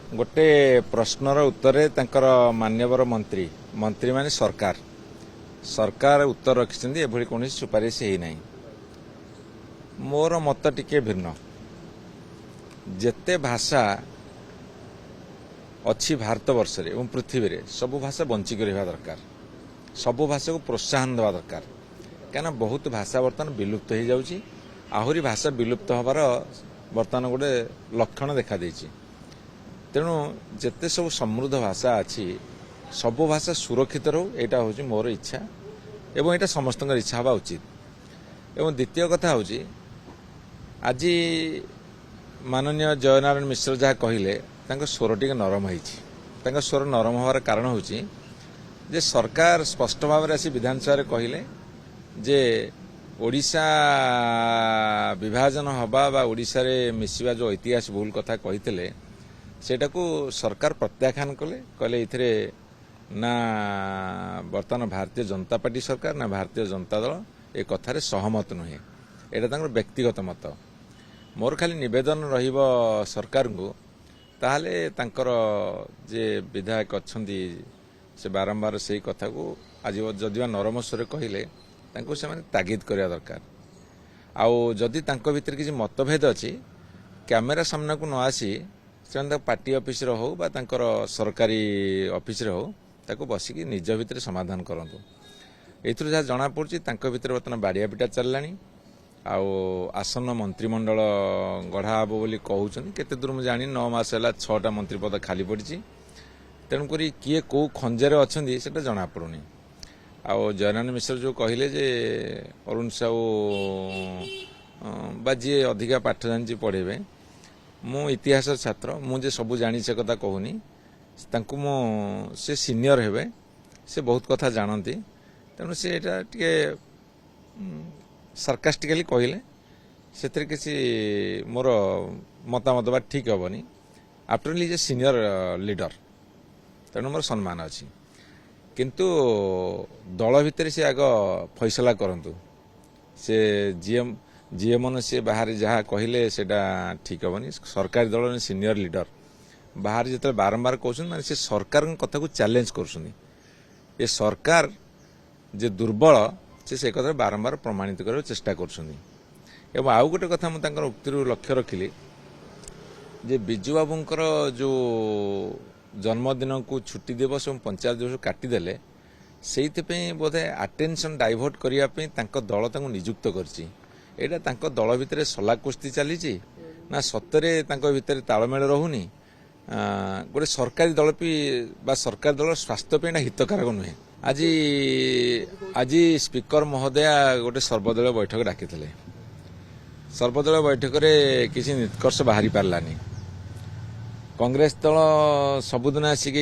गोटे प्रश्नर उत्तर मान्यवर मंत्री मंत्री माने सरकार सरकार उत्तर रखिंट एभली कौन सुपारिश ही ना मोर मत टिके भिन्न जेते भाषा अच्छी भारत वर्ष रे पृथ्वी रे सबु भाषा बंचिक रहा दरकार सबु भाषा को प्रोत्साहन देवा दरकार क्या बहुत भाषा बर्तमान विलुप्त हो जाउची आहुरी भाषा विलुप्त हबार बर्तमान गोटे लक्षण देखा देछि तेणु जेते सब समृद्ध भाषा अच्छी सबु भाषा सुरक्षित रो एटा होची मोर इच्छा एवं एटा समस्त इच्छा हवा उचित एवं द्वितीय कथा होची आज माननीय जयनारायण मिश्र जहाँ कहले स्वर टी नरम होती स्वर नरम हबार कारण होची जे सरकार स्पष्ट भाव में आसी विधानसभा कहले जे ओडिशा विभाजन हवा बा ओडिशा रे मिसिबा जो इतिहास भूल कथा कही सेटा को सरकार प्रत्याख्यान कले कहले इथरे ना वर्तमान भारतीय जनता पार्टी सरकार ना भारतीय जनता दल ए कथारे सहमत नुहे एटा व्यक्तिगत मत मोर खाली निवेदन रहिबो सरकार को ताहले तांकर जे विधायक अच्छी से बारंबार से कथा को आज जदिवा नरम स्वर कहले तांको से माने तागिद करिया दरकार आउ जदि तांको भीतर किसी मतभेद अच्छी कैमेरा सामना को न आसी से पार्टी ऑफिस रे हो बा तांकर सरकारी ऑफिस रे हो ताको बसिकी निज भितर समाधान करंतु एथुर जहाँ जना पड़ुची तांको भितर बर्तमान बाड़िया पिटा चललानी आउ आसन्न मंत्रिमंडल गढ़ा हब बोली कहउछन केते दूर मु जानी 9 मास हैला 6टा मंत्री पद खाली पड़िची तेणुकरी किए कौ खंजेर अच्छी से जना पड़ुनी आउ जयनारायण मिश्र जो कहले जे अरुण साहू बा जी अधिका पाठ जानी पढ़ेबे मु इतिहास छात्र मुझे सबू जानी से कथा कहूनी तांकु मु से सीनियर हेबे से बहुत कथा जानती तेणु से एटा टिके सार्कास्टिकली कहले से किसी मोर मतामत बा ठीक हेबनी after all is a senior leader तेणु मोर सम्मान अच्छी किंतु दल भितर से आग फैसला करंतु से जी मन सी बाहर जहाँ कहले सेटा ठीक हेनी सरकारी दल सीनियर लीडर बाहर जो बारंबार कहते से सरकार कथा को चैलेंज कर सरकार जे दुर्बल से कथा बारंबार प्रमाणित कर चेष्टा कर आउ गोटे कथा मुझे उक्ति लक्ष्य रखिली जे बिजु बाबूंकर जो जन्मदिन को छुट्टी दिवस और पंचायत दिवस काटिदेले से बोधे अटेंशन डाइवर्ट करने दल नियुक्त कर एटा तांको दल भितर सला कुस्ती चली ना सतरे तांको भितर तालमेल रहुनी गोटे सरकारी दल बा सरकारी दल स्वास्थ्य पे हितकारक नुहे आज आज स्पीकर महोदया गोटे सर्वदलीय बैठक डाकी सर्वदलीय बैठक रे किसी निष्कर्ष बाहरी पारलानी कांग्रेस दल सबुदिन आसिक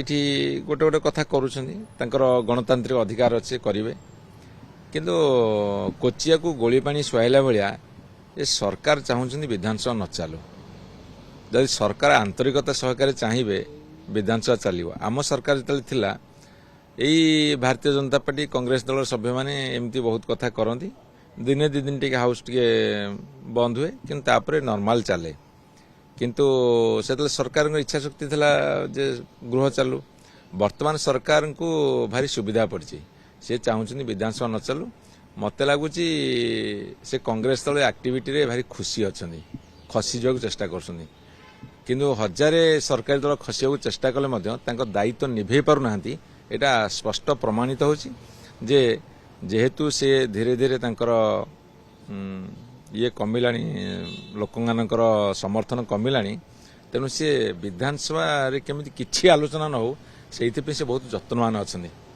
गोटे गोटे कथा कर गणतांत्रिक अधिकार अच्छे करेंगे किंतु कोचिया को गोली पानी सुहाइला भाया ये सरकार चाहूँ विधानसभा न चालू जदि सरकार आंतरिकता सहकारे चाहिए विधानसभा चलो आम सरकार जो थिला यही भारतीय जनता पार्टी कांग्रेस दल सभ्य मैंने एमती बहुत कथा करती दिने दी दिन टे हाउस टे बंद हुए कि नॉर्मल चले किंतु से सरकार इच्छा शक्ति थिला जे गृह चालू वर्तमान सरकार को भारी सुविधा पड़ी से चाहूँ विधानसभा न चलू मत लगुच से कांग्रेस दल एक्टिविटी रे भारी खुशी अच्छा खसी जावाक चेष्टा कर किंतु हजारे सरकारी दल खसिया चेष्टा कले दायित्व निभे पारना एटा स्पष्ट प्रमाणित होची जे जेहेतु से धीरे धीरे ये कमिलानी लोकमानकर समर्थन कमिलानी तेणु से विधानसभा रे केमिति किछि आलोचना न हो से बहुत जत्नवान अच्छा।